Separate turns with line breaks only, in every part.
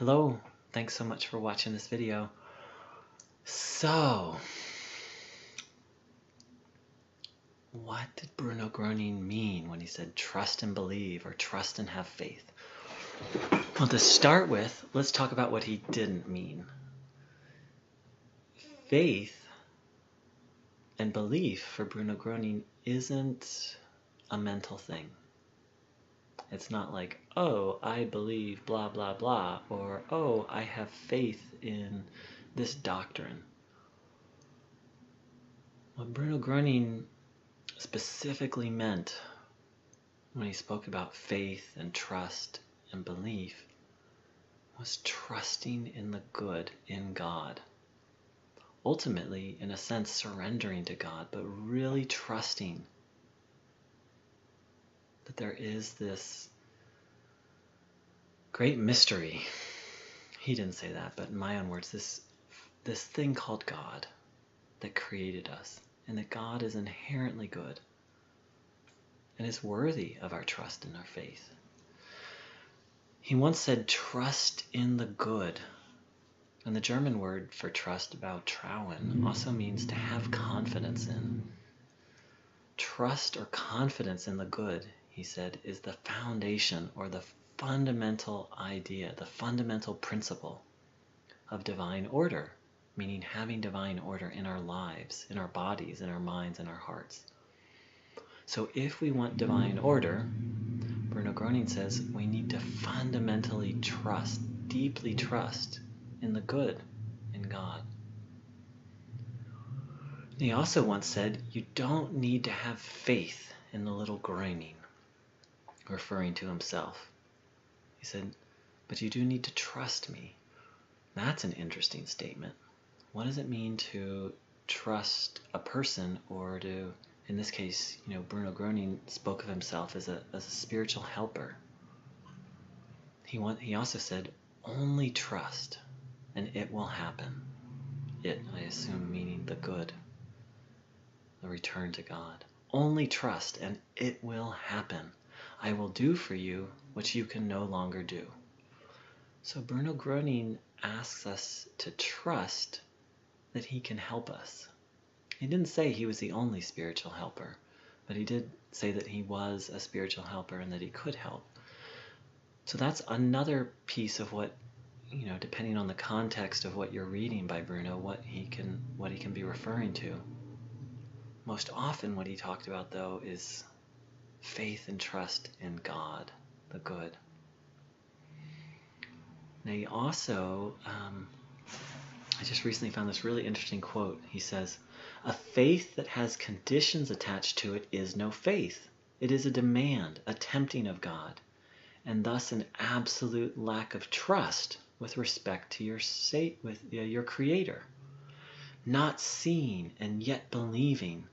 Hello, thanks so much for watching this video. So, what did Bruno Groening mean when he said trust and believe or trust and have faith? Well, to start with, let's talk about what he didn't mean. Faith and belief for Bruno Groening isn't a mental thing. It's not like, oh, I believe blah, blah, blah, or oh, I have faith in this doctrine. What Bruno Groening specifically meant when he spoke about faith and trust and belief was trusting in the good in God. Ultimately, in a sense, surrendering to God, but really trusting that there is this great mystery. He didn't say that, but in my own words, this thing called God that created us, and that God is inherently good and is worthy of our trust and our faith. He once said, trust in the good. And the German word for trust, about trauen, also means to have confidence in. Trust or confidence in the good, he said, is the foundation or the fundamental idea, the fundamental principle of divine order, meaning having divine order in our lives, in our bodies, in our minds, in our hearts. So if we want divine order, Bruno Groening says we need to fundamentally trust, deeply trust in the good in God. He also once said, you don't need to have faith in the little Groening, referring to himself. He said, but you do need to trust me. That's an interesting statement. What does it mean to trust a person, or to, in this case, Bruno Groening spoke of himself as a spiritual helper. He also said, only trust and it will happen. It, I assume, meaning the good, the return to God. Only trust and it will happen. I will do for you what you can no longer do. So Bruno Groening asks us to trust that he can help us. He didn't say he was the only spiritual helper, but he did say that he was a spiritual helper and that he could help. So that's another piece of what, depending on the context of what you're reading by Bruno, what he can be referring to. Most often what he talked about, though, is faith and trust in God, the good. Now he also, I just recently found this really interesting quote. He says, a faith that has conditions attached to it is no faith. It is a demand, a tempting of God, and thus an absolute lack of trust with respect to your Creator. Not seeing and yet believing,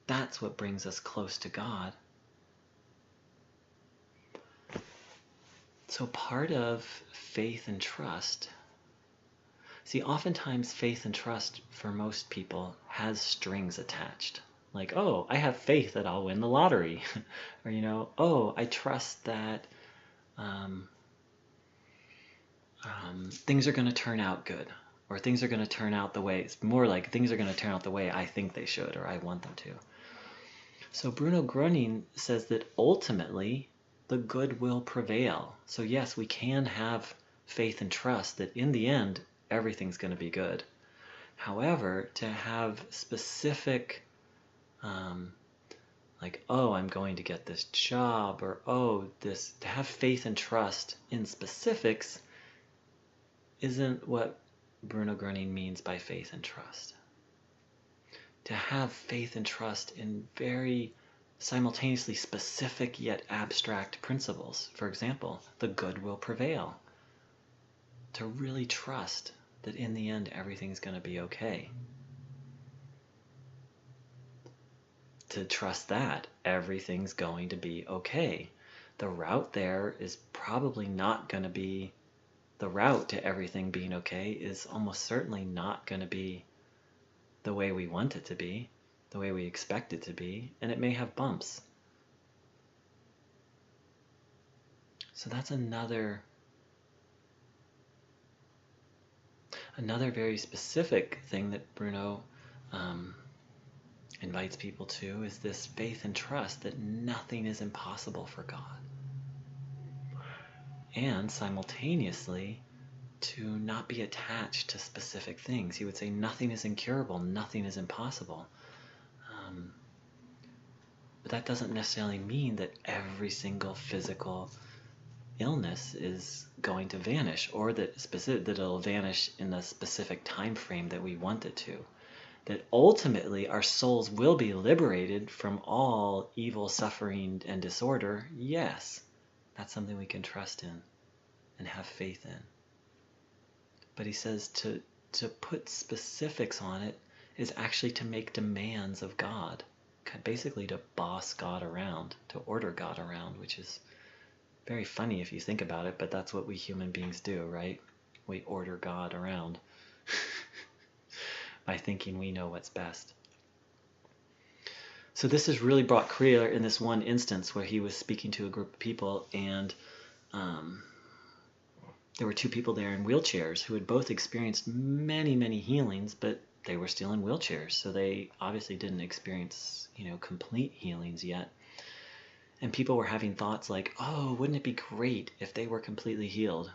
that's what brings us close to God. So part of faith and trust, see, oftentimes faith and trust for most people has strings attached. Like, oh, I have faith that I'll win the lottery. Or, oh, I trust that things are going to turn out good. Or things are going to turn out the way, it's more like things are going to turn out the way I think they should, or I want them to. So Bruno Groening says that ultimately the good will prevail. So yes, we can have faith and trust that in the end, everything's going to be good. However, to have specific, like, oh, I'm going to get this job, or to have faith and trust in specifics isn't what Bruno Groening means by faith and trust. To have faith and trust in very simultaneously specific yet abstract principles. For example, the good will prevail. To really trust that in the end everything's going to be okay. To trust that everything's going to be okay. The route there is probably not going to be, the route to everything being okay is almost certainly not going to be the way we want it to be, the way we expect it to be, and it may have bumps. So that's another Another very specific thing that Bruno invites people to is this faith and trust that nothing is impossible for God. And simultaneously, to not be attached to specific things. He would say nothing is incurable, nothing is impossible. But that doesn't necessarily mean that every single physical illness is going to vanish, or that it'll vanish in a specific time frame that we want it to. That ultimately our souls will be liberated from all evil, suffering, and disorder. Yes, that's something we can trust in and have faith in. But he says to put specifics on it is actually to make demands of God. Basically to boss God around, to order God around, which is very funny if you think about it, but that's what we human beings do, right? We order God around by thinking we know what's best. So this is really brought clear in this one instance where he was speaking to a group of people, and there were two people there in wheelchairs who had both experienced many, many healings, but they were still in wheelchairs, so they obviously didn't experience, complete healings yet. And people were having thoughts like, oh, wouldn't it be great if they were completely healed?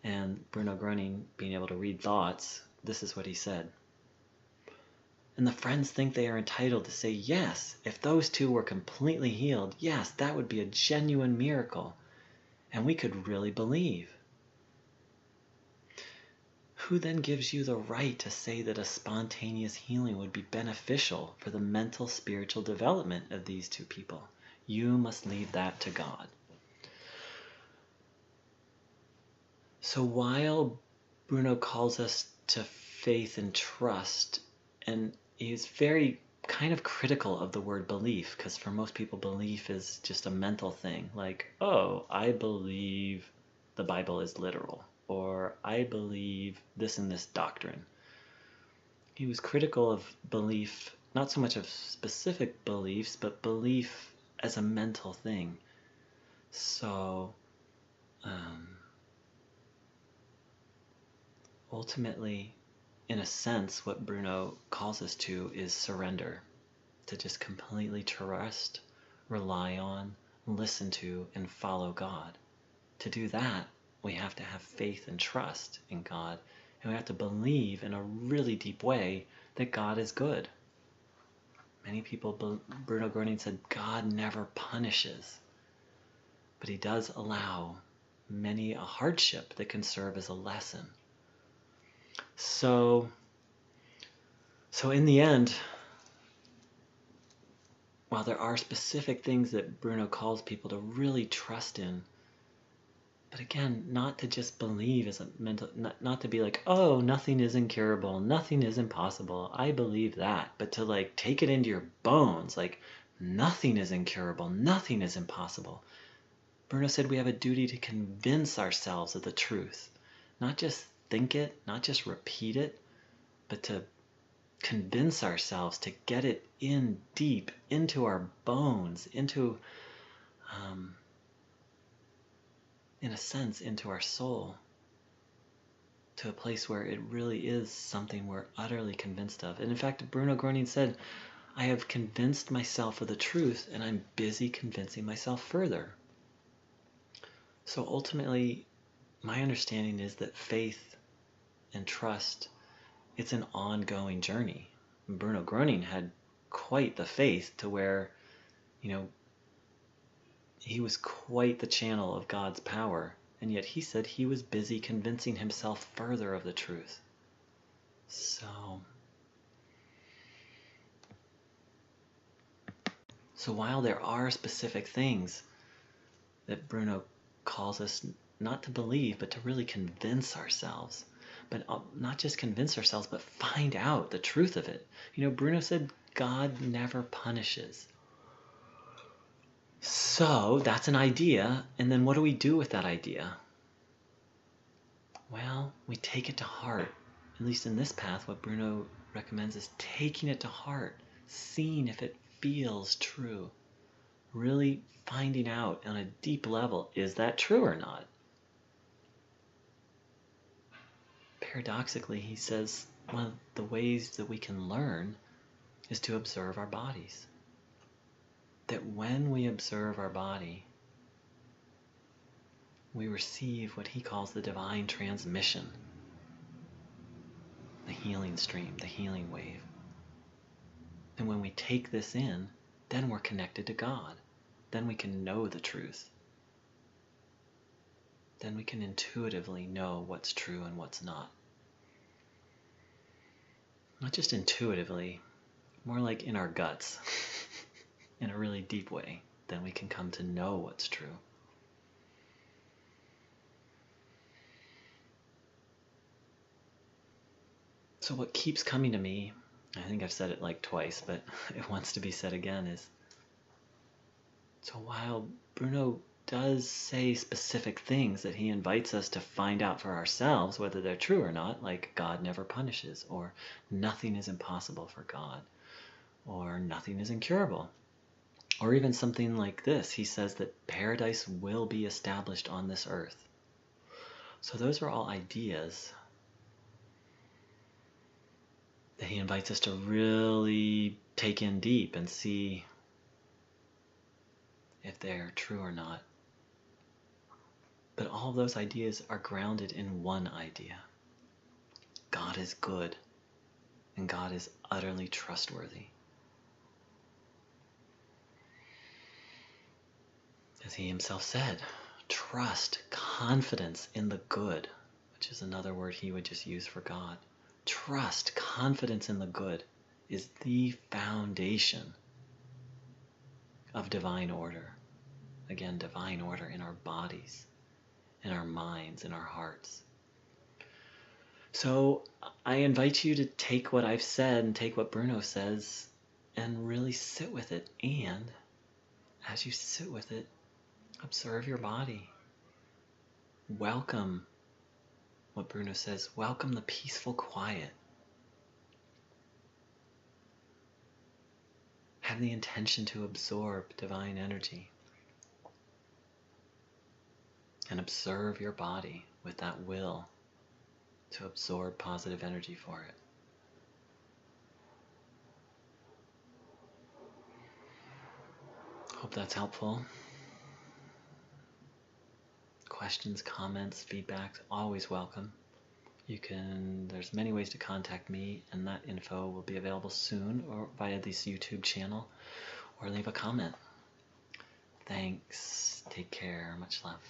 And Bruno Groening, being able to read thoughts, this is what he said. And the friends think they are entitled to say, yes, if those two were completely healed, yes, that would be a genuine miracle. And we could really believe. Who then gives you the right to say that a spontaneous healing would be beneficial for the mental, spiritual development of these two people? You must leave that to God. So while Bruno calls us to faith and trust, and he's very kind of critical of the word belief, because for most people belief is just a mental thing, like, oh, I believe the Bible is literal, or I believe this and this doctrine. He was critical of belief, not so much of specific beliefs, but belief as a mental thing. So ultimately, in a sense, what Bruno calls us to is surrender, to just completely trust, rely on, listen to, and follow God. To do that, we have to have faith and trust in God, and we have to believe in a really deep way that God is good. Many people, Bruno Groening said, God never punishes, but he does allow many a hardship that can serve as a lesson. So in the end, while there are specific things that Bruno calls people to really trust in, but again, not to just believe as a mental, not to be like, oh, nothing is incurable, nothing is impossible, I believe that, but to like take it into your bones, like nothing is incurable, nothing is impossible. Bruno said we have a duty to convince ourselves of the truth, not just think it, not just repeat it, but to convince ourselves, to get it in deep into our bones, into in a sense, into our soul, to a place where it really is something we're utterly convinced of. And in fact, Bruno Groening said, I have convinced myself of the truth, and I'm busy convincing myself further. So ultimately, my understanding is that faith and trust, it's an ongoing journey. Bruno Groening had quite the faith to where, he was quite the channel of God's power, and yet he said he was busy convincing himself further of the truth. So while there are specific things that Bruno calls us not to believe, but to really convince ourselves, but not just convince ourselves, but find out the truth of it. Bruno said God never punishes. So that's an idea, and then what do we do with that idea? Well, we take it to heart. At least in this path, what Bruno recommends is taking it to heart, seeing if it feels true, really finding out on a deep level, is that true or not? paradoxically, he says one of the ways that we can learn is to observe our bodies. That when we observe our body, we receive what he calls the divine transmission, the healing stream, the healing wave. And when we take this in, then we're connected to God. Then we can know the truth. Then we can intuitively know what's true and what's not. Not just intuitively, more like in our guts, in a really deep way. Then we can come to know what's true. So what keeps coming to me, I think I've said it like twice, but it wants to be said again, is so while Bruno does say specific things that he invites us to find out for ourselves, whether they're true or not, like God never punishes, or nothing is impossible for God, or nothing is incurable, or even something like this. He says that paradise will be established on this earth. So those are all ideas that he invites us to really take in deep and see if they're true or not. But all of those ideas are grounded in one idea. God is good, and God is utterly trustworthy. As he himself said, trust, confidence in the good, which is another word he would just use for God. Trust, confidence in the good is the foundation of divine order. Again, divine order in our bodies, in our minds, in our hearts. So I invite you to take what I've said and take what Bruno says and really sit with it. And as you sit with it, observe your body. Welcome what Bruno says, welcome the peaceful quiet. Have the intention to absorb divine energy. And observe your body with that will to absorb positive energy for it. Hope that's helpful. Questions, comments, feedback, always welcome. There's many ways to contact me, and that info will be available soon or via this YouTube channel, or leave a comment. Thanks. Take care. Much love.